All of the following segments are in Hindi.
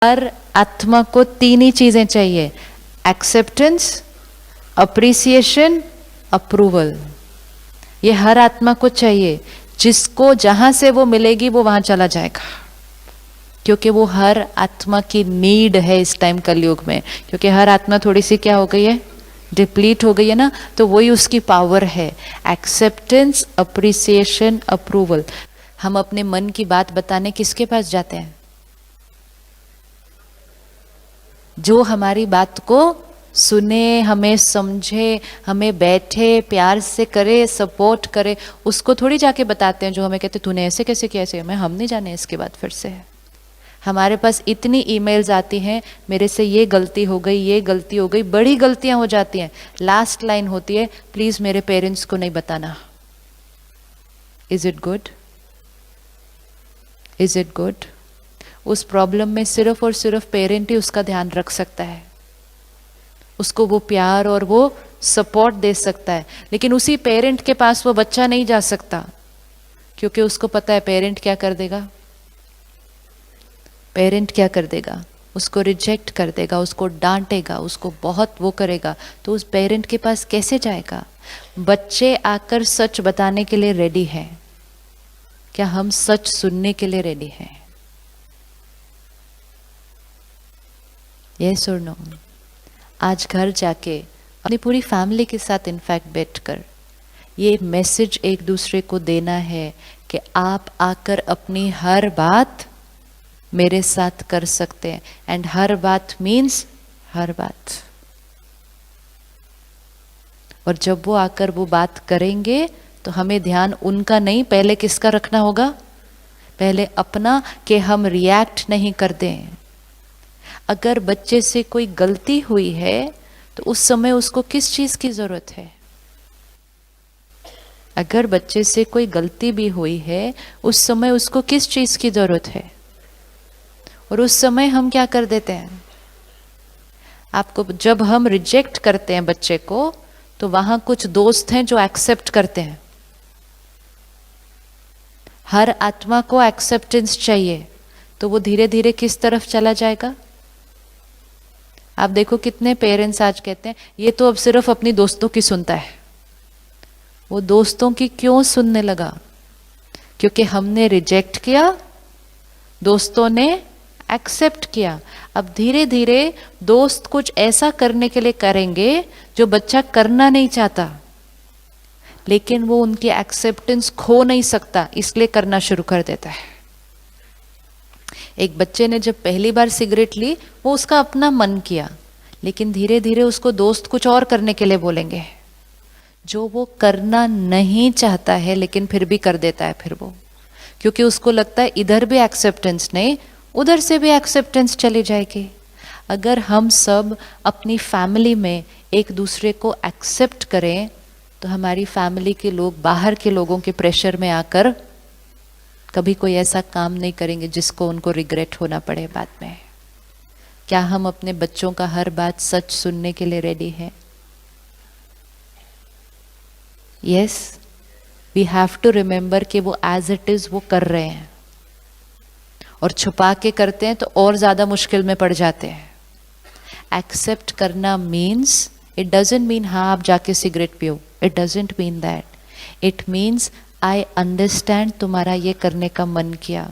हर आत्मा को तीन ही चीजें चाहिए, एक्सेप्टेंस, अप्रिसिएशन, अप्रूवल। ये हर आत्मा को चाहिए। जिसको जहां से वो मिलेगी वो वहां चला जाएगा, क्योंकि वो हर आत्मा की नीड है इस टाइम कलयुग में। क्योंकि हर आत्मा थोड़ी सी क्या हो गई है, डिप्लीट हो गई है ना, तो वही उसकी पावर है, एक्सेप्टेंस, अप्रिसिएशन, अप्रूवल। हम अपने मन की बात बताने किसके पास जाते हैं? जो हमारी बात को सुने, हमें समझे, हमें बैठे प्यार से करे, सपोर्ट करे, उसको थोड़ी जाके बताते हैं। जो हमें कहते तूने ऐसे कैसे किया, ऐसे मैं हम नहीं जाने इसके बाद फिर से। हमारे पास इतनी ईमेल्स आती हैं, मेरे से ये गलती हो गई, ये गलती हो गई, बड़ी गलतियां हो जाती हैं। लास्ट लाइन होती है, प्लीज मेरे पेरेंट्स को नहीं बताना। Is it good? Is it good? उस प्रॉब्लम में सिर्फ और सिर्फ पेरेंट ही उसका ध्यान रख सकता है, उसको वो प्यार और वो सपोर्ट दे सकता है। लेकिन उसी पेरेंट के पास वो बच्चा नहीं जा सकता, क्योंकि उसको पता है पेरेंट क्या कर देगा। पेरेंट क्या कर देगा? उसको रिजेक्ट कर देगा, उसको डांटेगा, उसको बहुत वो करेगा। तो उस पेरेंट के पास कैसे जाएगा? बच्चे आकर सच बताने के लिए रेडी हैं। क्या हम सच सुनने के लिए रेडी हैं? यस और नो? आज घर जाके अपनी पूरी फैमिली के साथ इनफैक्ट बैठकर ये मैसेज एक दूसरे को देना है कि आप आकर अपनी हर बात मेरे साथ कर सकते हैं। एंड हर बात मीन्स हर बात। और जब वो आकर वो बात करेंगे तो हमें ध्यान उनका नहीं, पहले किसका रखना होगा? पहले अपना, कि हम रिएक्ट नहीं कर दें। अगर बच्चे से कोई गलती हुई है तो उस समय उसको किस चीज की जरूरत है? अगर बच्चे से कोई गलती भी हुई है, उस समय उसको किस चीज की जरूरत है? और उस समय हम क्या कर देते हैं? आपको, जब हम रिजेक्ट करते हैं बच्चे को, तो वहां कुछ दोस्त हैं जो एक्सेप्ट करते हैं। हर आत्मा को एक्सेप्टेंस चाहिए, तो वो धीरे धीरे किस तरफ चला जाएगा? आप देखो कितने पेरेंट्स आज कहते हैं ये तो अब सिर्फ अपनी दोस्तों की सुनता है। वो दोस्तों की क्यों सुनने लगा? क्योंकि हमने रिजेक्ट किया, दोस्तों ने एक्सेप्ट किया। अब धीरे धीरे दोस्त कुछ ऐसा करने के लिए करेंगे जो बच्चा करना नहीं चाहता, लेकिन वो उनकी एक्सेप्टेंस खो नहीं सकता, इसलिए करना शुरू कर देता है। एक बच्चे ने जब पहली बार सिगरेट ली, वो उसका अपना मन किया, लेकिन धीरे धीरे उसको दोस्त कुछ और करने के लिए बोलेंगे जो वो करना नहीं चाहता है, लेकिन फिर भी कर देता है फिर वो, क्योंकि उसको लगता है इधर भी एक्सेप्टेंस नहीं, उधर से भी एक्सेप्टेंस चली जाएगी। अगर हम सब अपनी फैमिली में एक दूसरे को एक्सेप्ट करें, तो हमारी फैमिली के लोग बाहर के लोगों के प्रेशर में आकर कभी कोई ऐसा काम नहीं करेंगे जिसको उनको रिग्रेट होना पड़े बाद में। क्या हम अपने बच्चों का हर बात सच सुनने के लिए रेडी हैं? Yes, we have to remember कि वो एज इट इज वो कर रहे हैं, और छुपा के करते हैं तो और ज्यादा मुश्किल में पड़ जाते हैं। एक्सेप्ट करना मीन्स, इट डजंट मीन हाँ आप जाके सिगरेट पियो, it doesn't mean that. It means I understand तुम्हारा ये करने का मन किया,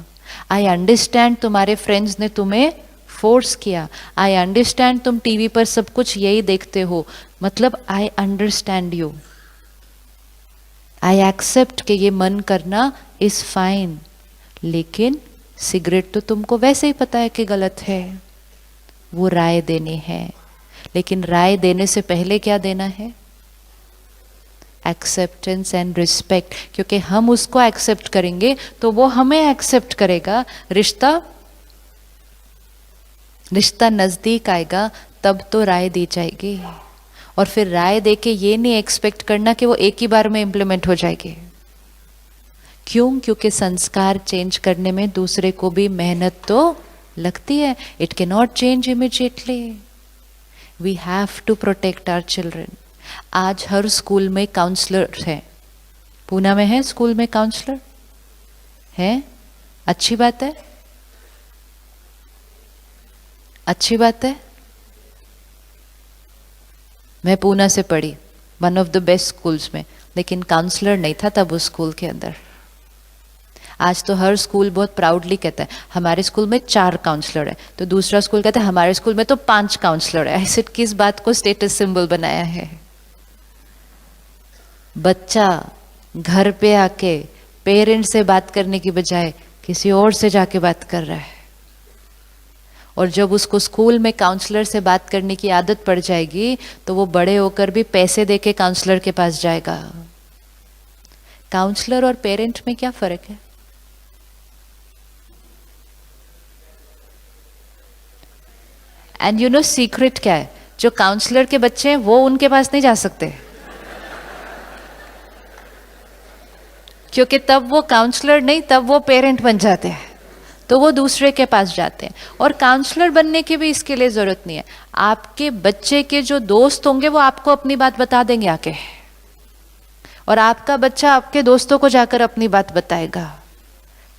आई अंडरस्टैंड तुम्हारे फ्रेंड्स ने तुम्हें फोर्स किया, आई अंडरस्टैंड तुम टीवी पर सब कुछ यही देखते हो, मतलब I understand you, I accept कि ये मन करना इज फाइन, लेकिन सिगरेट तो तुमको वैसे ही पता है कि गलत है। वो राय देनी है, लेकिन राय देने से पहले क्या देना है? Acceptance and respect. क्योंकि हम उसको एक्सेप्ट करेंगे तो वो हमें एक्सेप्ट करेगा, रिश्ता नजदीक आएगा, तब तो राय दी जाएगी। और फिर राय देके ये नहीं एक्सपेक्ट करना कि वो एक ही बार में इंप्लीमेंट हो जाएगी। क्यों? क्योंकि संस्कार चेंज करने में दूसरे को भी मेहनत तो लगती है। It can not change immediately. We have to protect our children. आज हर स्कूल में काउंसलर है। पूना में है स्कूल में काउंसलर है, अच्छी बात है। अच्छी बात है। मैं पूना से पढ़ी, one of the best schools में, लेकिन काउंसलर नहीं था तब उस स्कूल के अंदर। आज तो हर स्कूल बहुत प्राउडली कहता है हमारे स्कूल में 4 काउंसलर है, तो दूसरा स्कूल कहता है हमारे स्कूल में तो 5 काउंसलर है। ऐसे किस बात को स्टेटस सिंबल बनाया है? बच्चा घर पे आके पेरेंट से बात करने की बजाय किसी और से जाके बात कर रहा है, और जब उसको स्कूल में काउंसलर से बात करने की आदत पड़ जाएगी तो वो बड़े होकर भी पैसे देके काउंसलर के पास जाएगा। काउंसलर और पेरेंट में क्या फर्क है? एंड यू नो सीक्रेट क्या है? जो काउंसलर के बच्चे हैं वो उनके पास नहीं जा सकते, क्योंकि तब वो काउंसलर नहीं, तब वो पेरेंट बन जाते हैं, तो वो दूसरे के पास जाते हैं। और काउंसलर बनने की भी इसके लिए जरूरत नहीं है। आपके बच्चे के जो दोस्त होंगे वो आपको अपनी बात बता देंगे आके, और आपका बच्चा आपके दोस्तों को जाकर अपनी बात बताएगा।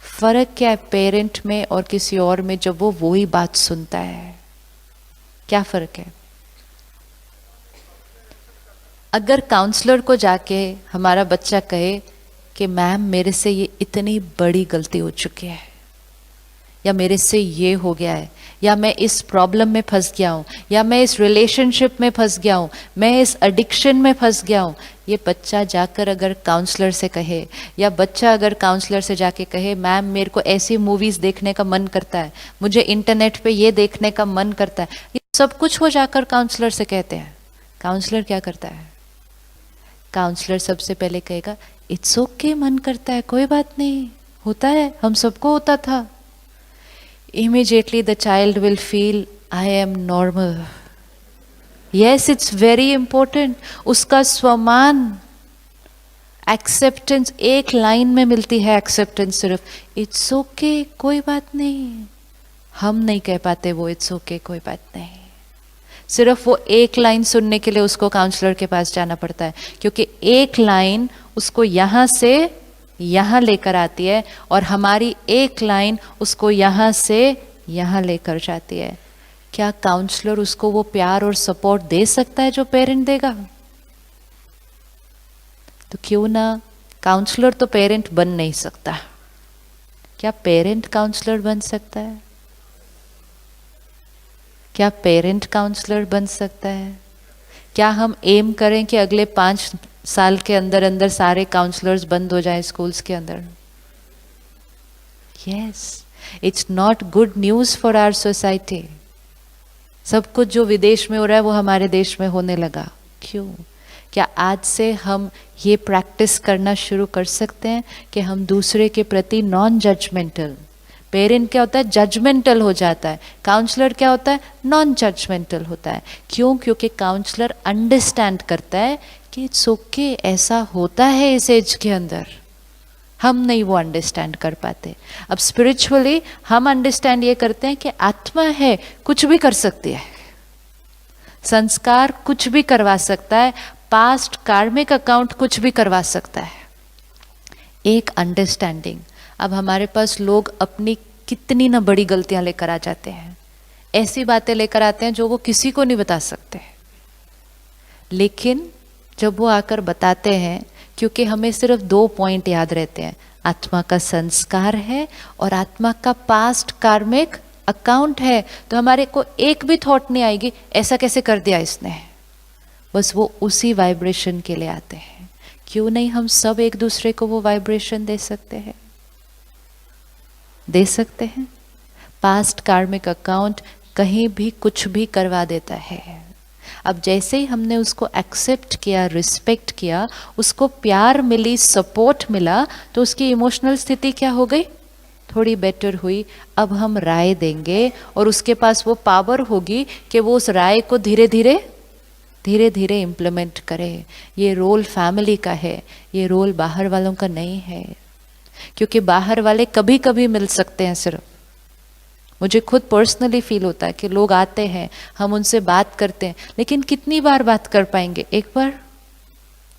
फर्क क्या है पेरेंट में और किसी और में जब वो वही बात सुनता है? क्या फर्क है? अगर काउंसलर को जाके हमारा बच्चा कहे कि मैम मेरे से ये इतनी बड़ी गलती हो चुकी है, या मेरे से ये हो गया है, या मैं इस प्रॉब्लम में फंस गया हूँ, या मैं इस रिलेशनशिप में फंस गया हूँ, मैं इस एडिक्शन में फंस गया हूँ, ये बच्चा जाकर अगर काउंसलर से कहे, या बच्चा अगर काउंसलर से जाके कहे मैम मेरे को ऐसी मूवीज़ देखने का मन करता है, मुझे इंटरनेट पे ये देखने का मन करता है, ये सब कुछ वो जाकर काउंसलर से कहते हैं। काउंसलर क्या करता है? काउंसलर सबसे पहले कहेगा इट्स ओके, मन करता है, कोई बात नहीं, होता है, हम सबको होता था। Immediately the child will feel I am normal. Yes, it's very important. उसका स्वमान, एक्सेप्टेंस एक लाइन में मिलती है। एक्सेप्टेंस सिर्फ इट्स ओके कोई बात नहीं, हम नहीं कह पाते वो इट्स ओके कोई बात नहीं। सिर्फ वो एक लाइन सुनने के लिए उसको काउंसलर के पास जाना पड़ता है, क्योंकि एक लाइन उसको यहाँ से यहाँ लेकर आती है, और हमारी एक लाइन उसको यहाँ से यहाँ लेकर जाती है। क्या काउंसलर उसको वो प्यार और सपोर्ट दे सकता है जो पेरेंट देगा? तो क्यों ना, काउंसलर तो पेरेंट बन नहीं सकता, क्या पेरेंट काउंसलर बन सकता है? क्या पेरेंट काउंसलर बन सकता है? क्या हम एम करें कि अगले 5 साल के अंदर अंदर सारे काउंसलर्स बंद हो जाएं स्कूल्स के अंदर? Yes, it's not good news for our society. सब कुछ जो विदेश में हो रहा है वो हमारे देश में होने लगा। क्यों? क्या आज से हम ये प्रैक्टिस करना शुरू कर सकते हैं कि हम दूसरे के प्रति नॉन जजमेंटल? पेरेंट क्या होता है? जजमेंटल हो जाता है। काउंसलर क्या होता है? नॉन जजमेंटल होता है। क्यों? क्योंकि काउंसलर अंडरस्टैंड करता है कि इट्स ओके, ऐसा होता है इस एज के अंदर। हम नहीं वो अंडरस्टैंड कर पाते। अब स्पिरिचुअली हम अंडरस्टैंड ये करते हैं कि आत्मा है, कुछ भी कर सकती है, संस्कार कुछ भी करवा सकता है, पास्ट कार्मिक अकाउंट कुछ भी करवा सकता है। एक अंडरस्टैंडिंग। अब हमारे पास लोग अपनी कितनी ना बड़ी गलतियां लेकर आ जाते हैं, ऐसी बातें लेकर आते हैं जो वो किसी को नहीं बता सकते, लेकिन जब वो आकर बताते हैं, क्योंकि हमें सिर्फ 2 पॉइंट याद रहते हैं, आत्मा का संस्कार है और आत्मा का पास्ट कार्मिक अकाउंट है, तो हमारे को एक भी थॉट नहीं आएगी ऐसा कैसे कर दिया इसने। बस वो उसी वाइब्रेशन के लिए आते हैं। क्यों नहीं हम सब एक दूसरे को वो वाइब्रेशन दे सकते हैं? दे सकते हैं। पास्ट कार्मिक अकाउंट कहीं भी कुछ भी करवा देता है। अब जैसे ही हमने उसको एक्सेप्ट किया, रिस्पेक्ट किया, उसको प्यार मिली, सपोर्ट मिला, तो उसकी इमोशनल स्थिति क्या हो गई? थोड़ी बेटर हुई। अब हम राय देंगे और उसके पास वो पावर होगी कि वो उस राय को धीरे धीरे इम्प्लीमेंट करे। ये रोल फैमिली का है, ये रोल बाहर वालों का नहीं है, क्योंकि बाहर वाले कभी कभी मिल सकते हैं सिर्फ। मुझे खुद पर्सनली फील होता है कि लोग आते हैं, हम उनसे बात करते हैं, लेकिन कितनी बार बात कर पाएंगे? 1 बार,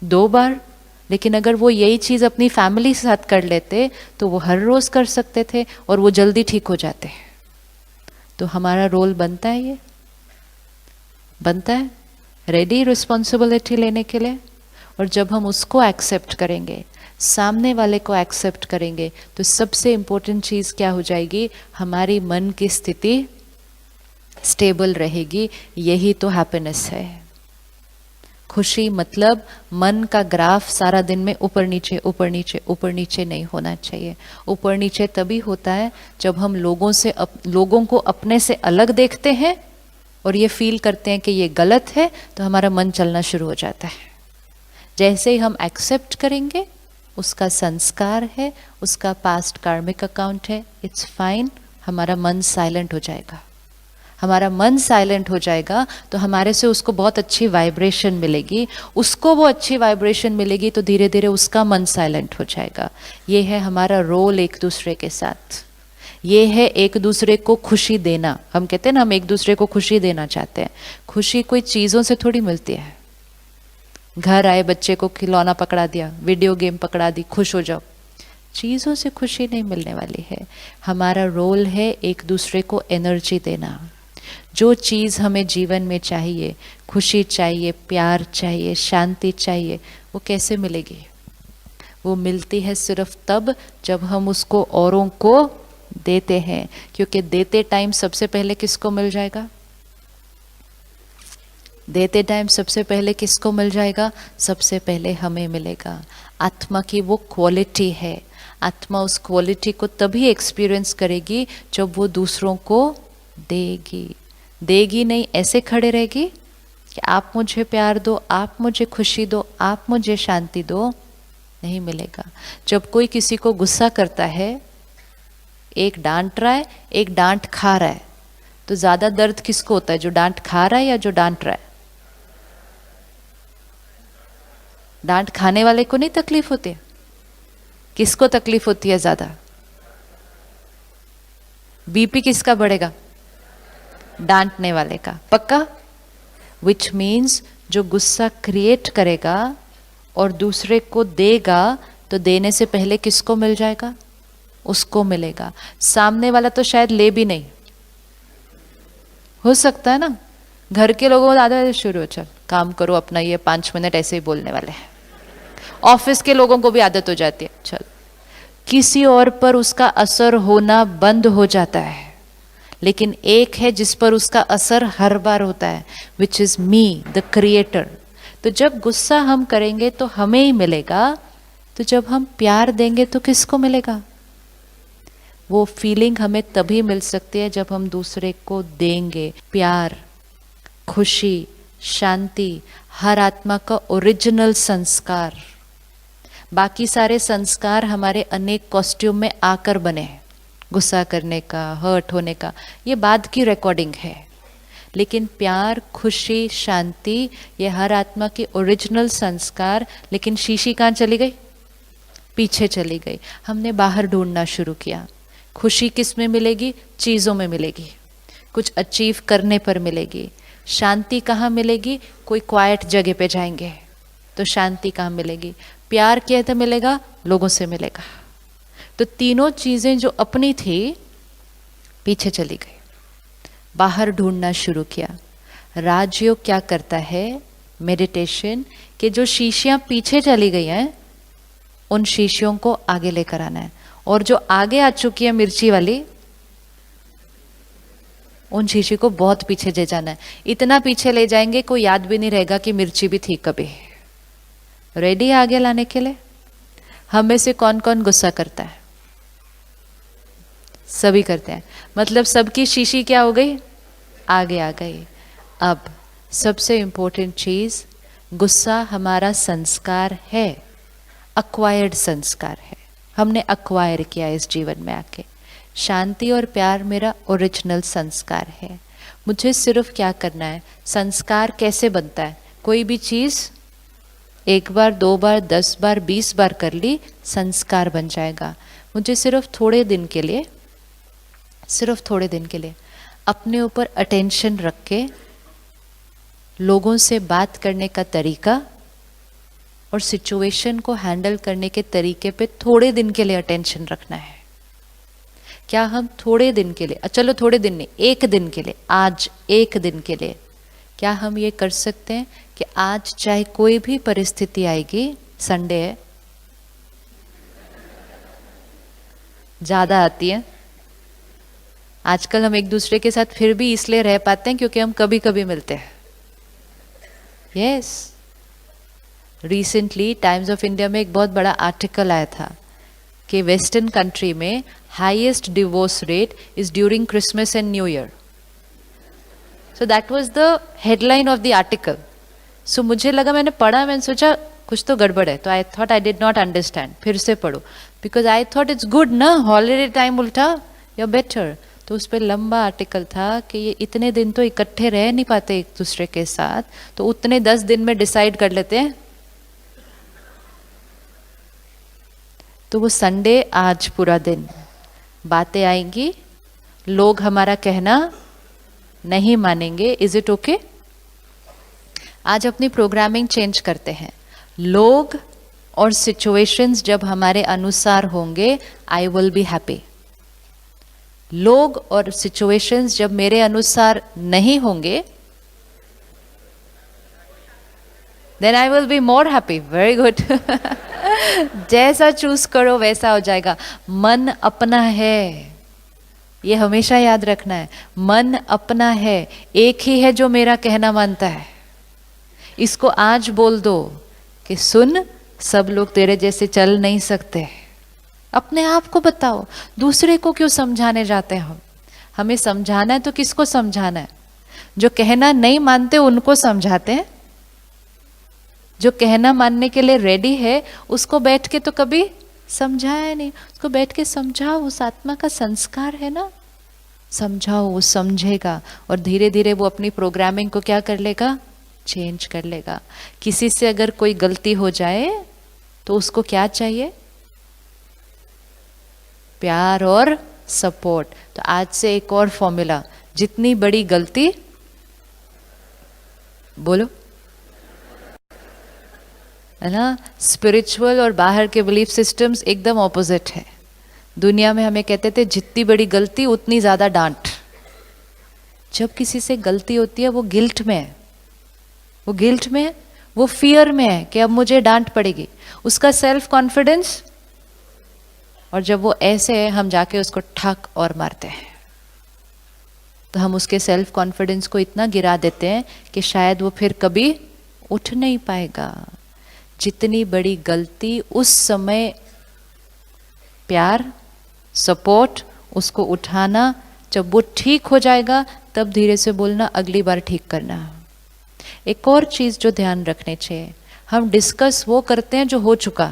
2 बार। लेकिन अगर वो यही चीज़ अपनी फैमिली के साथ कर लेते तो वो हर रोज़ कर सकते थे और वो जल्दी ठीक हो जाते। तो हमारा रोल बनता है, ये बनता है, रेडी रिस्पॉन्सिबिलिटी लेने के लिए। और जब हम उसको एक्सेप्ट करेंगे, सामने वाले को एक्सेप्ट करेंगे, तो सबसे इम्पोर्टेंट चीज़ क्या हो जाएगी, हमारी मन की स्थिति स्टेबल रहेगी। यही तो हैप्पीनेस है। खुशी मतलब मन का ग्राफ सारा दिन में ऊपर नीचे ऊपर नीचे ऊपर नीचे नहीं होना चाहिए। ऊपर नीचे तभी होता है जब हम लोगों को अपने से अलग देखते हैं और ये फील करते हैं कि ये गलत है, तो हमारा मन चलना शुरू हो जाता है। जैसे ही हम एक्सेप्ट करेंगे, उसका संस्कार है, उसका पास्ट कार्मिक अकाउंट है, इट्स फाइन, हमारा मन साइलेंट हो जाएगा। हमारा मन साइलेंट हो जाएगा तो हमारे से उसको बहुत अच्छी वाइब्रेशन मिलेगी, उसको वो अच्छी वाइब्रेशन मिलेगी, तो धीरे धीरे उसका मन साइलेंट हो जाएगा। ये है हमारा रोल एक दूसरे के साथ। ये है एक दूसरे को खुशी देना। हम कहते हैं ना, हम एक दूसरे को खुशी देना चाहते हैं। खुशी कोई चीज़ों से थोड़ी मिलती है। घर आए बच्चे को खिलौना पकड़ा दिया, वीडियो गेम पकड़ा दी, खुश हो जाओ, चीज़ों से खुशी नहीं मिलने वाली है। हमारा रोल है एक दूसरे को एनर्जी देना। जो चीज़ हमें जीवन में चाहिए, खुशी चाहिए, प्यार चाहिए, शांति चाहिए, वो कैसे मिलेगी? वो मिलती है सिर्फ तब जब हम उसको औरों को देते हैं। क्योंकि देते टाइम सबसे पहले किसको मिल जाएगा? देते टाइम सबसे पहले किसको मिल जाएगा? सबसे पहले हमें मिलेगा। आत्मा की वो क्वालिटी है। आत्मा उस क्वालिटी को तभी एक्सपीरियंस करेगी जब वो दूसरों को देगी। देगी नहीं, ऐसे खड़े रहेगी कि आप मुझे प्यार दो, आप मुझे खुशी दो, आप मुझे शांति दो, नहीं मिलेगा। जब कोई किसी को गुस्सा करता है, एक डांट रहा है, एक डांट खा रहा है, तो ज्यादा दर्द किसको होता है? जो डांट खा रहा है या जो डांट रहा है? डांट खाने वाले को नहीं तकलीफ होती है, किसको तकलीफ होती है ज्यादा? बीपी किसका बढ़ेगा? डांटने वाले का। पक्का? विच मीन्स जो गुस्सा क्रिएट करेगा और दूसरे को देगा, तो देने से पहले किसको मिल जाएगा? उसको मिलेगा। सामने वाला तो शायद ले भी नहीं, हो सकता है ना। घर के लोगों को आदत शुरू हो, चल काम करो अपना, ये 5 मिनट ऐसे ही बोलने वाले हैं। ऑफिस के लोगों को भी आदत हो जाती है, चल। किसी और पर उसका असर होना बंद हो जाता है, लेकिन एक है जिस पर उसका असर हर बार होता है, which is me the creator. तो जब गुस्सा हम करेंगे तो हमें ही मिलेगा, तो जब हम प्यार देंगे तो किसको मिलेगा? वो फीलिंग हमें तभी मिल सकती है जब हम दूसरे को देंगे। प्यार, खुशी, शांति, हर आत्मा का ओरिजिनल संस्कार। बाकी सारे संस्कार हमारे अनेक कॉस्ट्यूम में आकर बने हैं। गुस्सा करने का, हर्ट होने का, ये बाद की रिकॉर्डिंग है। लेकिन प्यार, खुशी, शांति, ये हर आत्मा की ओरिजिनल संस्कार। लेकिन शीशी कहाँ चली गई? पीछे चली गई। हमने बाहर ढूंढना शुरू किया। खुशी किस में मिलेगी? चीज़ों में मिलेगी, कुछ अचीव करने पर मिलेगी। शांति कहाँ मिलेगी? कोई क्वाइट जगह पे जाएंगे तो शांति कहाँ मिलेगी? प्यार कहते मिलेगा, लोगों से मिलेगा। तो तीनों चीजें जो अपनी थी पीछे चली गई, बाहर ढूंढना शुरू किया। राजयोग क्या करता है? मेडिटेशन के जो शीशियां पीछे चली गई हैं, उन शीशियों को आगे लेकर आना है। और जो आगे आ चुकी है मिर्ची वाली, उन शीशी को बहुत पीछे ले जाना है। इतना पीछे ले जाएंगे कोई याद भी नहीं रहेगा कि मिर्ची भी थी कभी। रेडी आगे लाने के लिए? हम में से कौन कौन गुस्सा करता है? सभी करते हैं। मतलब सबकी शीशी क्या हो गई? आगे आ गई। अब सबसे इंपॉर्टेंट चीज, गुस्सा हमारा संस्कार है, अक्वायर्ड संस्कार है, हमने अक्वायर किया इस जीवन में आके। शांति और प्यार मेरा ओरिजिनल संस्कार है। मुझे सिर्फ क्या करना है? संस्कार कैसे बनता है? कोई भी चीज एक बार, 2 बार, 10 बार, 20 बार कर ली, संस्कार बन जाएगा। मुझे सिर्फ थोड़े दिन के लिए, सिर्फ थोड़े दिन के लिए अपने ऊपर अटेंशन रख के लोगों से बात करने का तरीका और सिचुएशन को हैंडल करने के तरीके पे थोड़े दिन के लिए अटेंशन रखना है। क्या हम थोड़े दिन के लिए, चलो थोड़े दिन नहीं, एक दिन के लिए, आज एक दिन के लिए, क्या हम ये कर सकते हैं कि आज चाहे कोई भी परिस्थिति आएगी, संडे है, ज्यादा आती है आजकल, हम एक दूसरे के साथ फिर भी इसलिए रह पाते हैं क्योंकि हम कभी कभी मिलते हैं. Yes, recently Times of India में एक बहुत बड़ा आर्टिकल आया था कि वेस्टर्न कंट्री में highest divorce rate is during Christmas and new year. So that was the headline of the article. सो मुझे लगा, मैंने पढ़ा, मैंने सोचा कुछ तो गड़बड़ है, तो I thought I did not understand, फिर से पढ़ो, because I thought it's good ना, हॉलीडे टाइम उल्टा या बेटर. तो उस पर लंबा आर्टिकल था कि ये इतने दिन तो इकट्ठे रह नहीं पाते एक दूसरे के साथ, तो उतने 10 दिन में डिसाइड कर लेते हैं. तो वो संडे आज पूरा दिन बातें आएंगी, लोग हमारा कहना नहीं मानेंगे. Is it okay? आज अपनी प्रोग्रामिंग चेंज करते हैं. लोग और सिचुएशंस जब हमारे अनुसार होंगे, आई विल बी हैप्पी. लोग और सिचुएशंस जब मेरे अनुसार नहीं होंगे, then I will be more happy. Very good. जैसा चूज करो वैसा हो जाएगा. मन अपना है, ये हमेशा याद रखना है. मन अपना है, एक ही है जो मेरा कहना मानता है. इसको आज बोल दो कि सुन, सब लोग तेरे जैसे चल नहीं सकते. अपने आप को बताओ, दूसरे को क्यों समझाने जाते हैं हम? हमें समझाना है तो किसको समझाना है? जो कहना नहीं मानते उनको समझाते हैं. जो कहना मानने के लिए रेडी है उसको बैठ के तो कभी समझाया नहीं. उसको बैठ के समझाओ, उस आत्मा का संस्कार है ना, समझाओ, वो समझेगा और धीरे धीरे वो अपनी प्रोग्रामिंग को क्या कर लेगा, चेंज कर लेगा. किसी से अगर कोई गलती हो जाए तो उसको क्या चाहिए? प्यार और सपोर्ट. तो आज से एक और फॉर्मूला, जितनी बड़ी गलती, बोलो, है ना. स्पिरिचुअल और बाहर के बिलीफ सिस्टम्स एकदम ऑपोजिट है. दुनिया में हमें कहते थे जितनी बड़ी गलती उतनी ज्यादा डांट. जब किसी से गलती होती है वो गिल्ट में है, वो गिल्ट में है, वो फियर में है कि अब मुझे डांट पड़ेगी. उसका सेल्फ कॉन्फिडेंस, और जब वो ऐसे है हम जाके उसको ठक और मारते हैं, तो हम उसके सेल्फ कॉन्फिडेंस को इतना गिरा देते हैं कि शायद वो फिर कभी उठ नहीं पाएगा. जितनी बड़ी गलती उस समय प्यार, सपोर्ट, उसको उठाना, जब वो ठीक हो जाएगा तब धीरे से बोलना अगली बार ठीक करना. एक और चीज जो ध्यान रखने चाहिए, हम डिस्कस वो करते हैं जो हो चुका.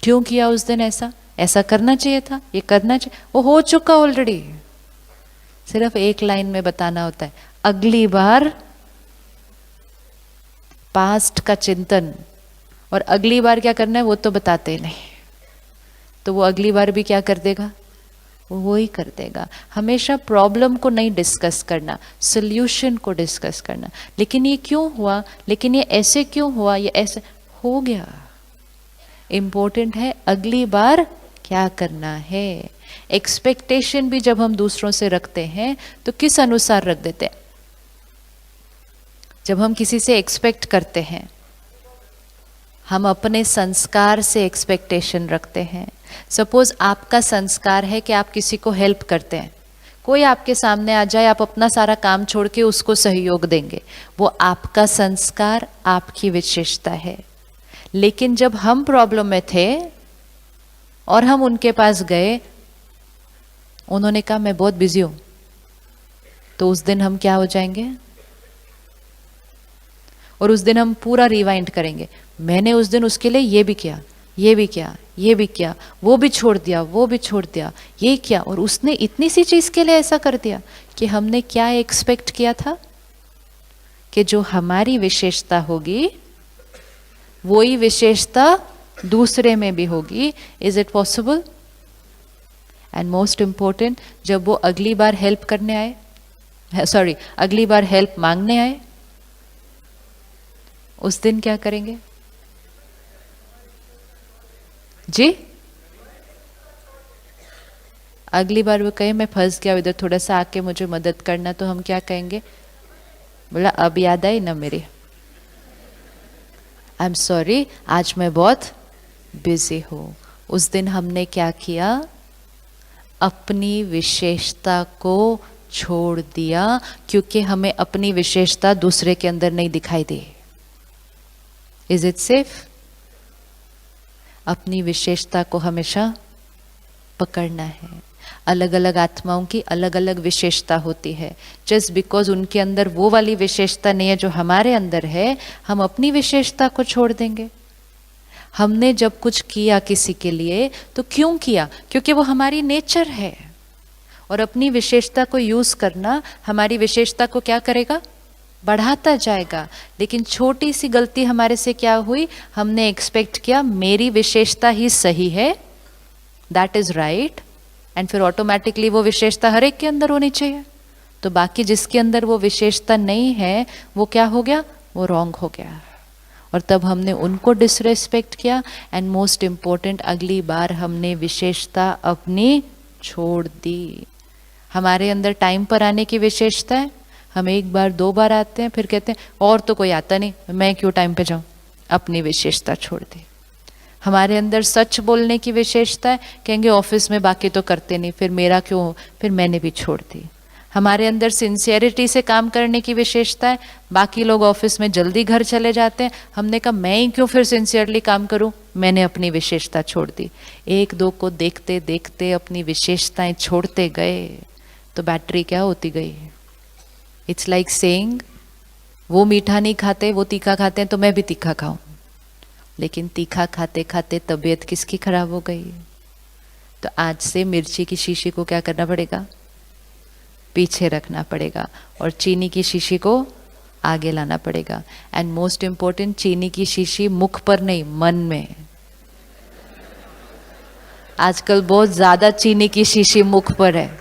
क्यों किया उस दिन ऐसा, ऐसा करना चाहिए था, ये करना चाहिए, वो हो चुका ऑलरेडी. सिर्फ एक लाइन में बताना होता है, अगली बार पास्ट का चिंतन. और अगली बार क्या करना है वो तो बताते ही नहीं, तो वो अगली बार भी क्या कर देगा, वो ही कर देगा. हमेशा प्रॉब्लम को नहीं डिस्कस करना, सोल्यूशन को डिस्कस करना. लेकिन ये क्यों हुआ, लेकिन ये ऐसे क्यों हुआ, ये ऐसे हो गया. इंपॉर्टेंट है अगली बार क्या करना है. एक्सपेक्टेशन भी जब हम दूसरों से रखते हैं तो किस अनुसार रख देते हैं? जब हम किसी से एक्सपेक्ट करते हैं, हम अपने संस्कार से एक्सपेक्टेशन रखते हैं. सपोज आपका संस्कार है कि आप किसी को हेल्प करते हैं, कोई आपके सामने आ जाए, आप अपना सारा काम छोड़ के उसको सहयोग देंगे, वो आपका संस्कार, आपकी विशेषता है. लेकिन जब हम प्रॉब्लम में थे और हम उनके पास गए, उन्होंने कहा मैं बहुत बिजी हूं, तो उस दिन हम क्या हो जाएंगे, और उस दिन हम पूरा रिवाइंड करेंगे, मैंने उस दिन उसके लिए ये भी किया, ये भी किया, ये भी किया, वो भी छोड़ दिया, वो भी छोड़ दिया, ये किया, और उसने इतनी सी चीज के लिए ऐसा कर दिया. कि हमने क्या एक्सपेक्ट किया था कि जो हमारी विशेषता होगी वही विशेषता दूसरे में भी होगी. Is it possible? And most important, जब वो अगली बार हेल्प करने आए, सॉरी अगली बार हेल्प मांगने आए, उस दिन क्या करेंगे जी? अगली बार वो कहे मैं फंस गया इधर, थोड़ा सा आके मुझे मदद करना, तो हम क्या कहेंगे? बोला अब याद आई ना मेरी, आई एम सॉरी, आज मैं बहुत बिजी हूँ। उस दिन हमने क्या किया? अपनी विशेषता को छोड़ दिया, क्योंकि हमें अपनी विशेषता दूसरे के अंदर नहीं दिखाई दी। Is it safe? अपनी विशेषता को हमेशा पकड़ना है। अलग अलग आत्माओं की अलग अलग विशेषता होती है। जस्ट बिकॉज उनके अंदर वो वाली विशेषता नहीं है जो हमारे अंदर है, हम अपनी विशेषता को छोड़ देंगे। हमने जब कुछ किया किसी के लिए तो क्यों किया? क्योंकि वो हमारी नेचर है। और अपनी विशेषता को यूज करना हमारी विशेषता को क्या करेगा? बढ़ाता जाएगा। लेकिन छोटी सी गलती हमारे से क्या हुई? हमने एक्सपेक्ट किया मेरी विशेषता ही सही है, दैट इज राइट, एंड फिर ऑटोमेटिकली वो विशेषता हर एक के अंदर होनी चाहिए। तो बाकी जिसके अंदर वो विशेषता नहीं है वो क्या हो गया? वो रॉन्ग हो गया। और तब हमने उनको डिसरेस्पेक्ट किया। एंड मोस्ट इम्पोर्टेंट, अगली बार हमने विशेषता अपनी छोड़ दी। हमारे अंदर टाइम पर आने की विशेषता है। हम एक बार दो बार आते हैं, फिर कहते हैं और तो कोई आता नहीं, मैं क्यों टाइम पे जाऊं। अपनी विशेषता छोड़ दी। हमारे अंदर सच बोलने की विशेषता है, कहेंगे ऑफिस में बाकी तो करते नहीं, फिर मेरा क्यों, फिर मैंने भी छोड़ दी। हमारे अंदर सिंसियरिटी से काम करने की विशेषता है, बाकी लोग ऑफिस में जल्दी घर चले जाते हैं, हमने कहा मैं ही क्यों फिर सिंसियरली काम करूं, मैंने अपनी विशेषता छोड़ दी। एक दो को देखते देखते अपनी विशेषताएं छोड़ते गए तो बैटरी क्या होती गई। इट्स लाइक सेइंग वो मीठा नहीं खाते, वो तीखा खाते हैं, तो मैं भी तीखा खाऊं। लेकिन तीखा खाते खाते तबीयत किसकी खराब हो गई। तो आज से मिर्ची की शीशी को क्या करना पड़ेगा? पीछे रखना पड़ेगा, और चीनी की शीशी को आगे लाना पड़ेगा। एंड मोस्ट इंपॉर्टेंट, चीनी की शीशी मुख पर नहीं, मन में। आजकल बहुत ज्यादा चीनी की शीशी मुख पर है।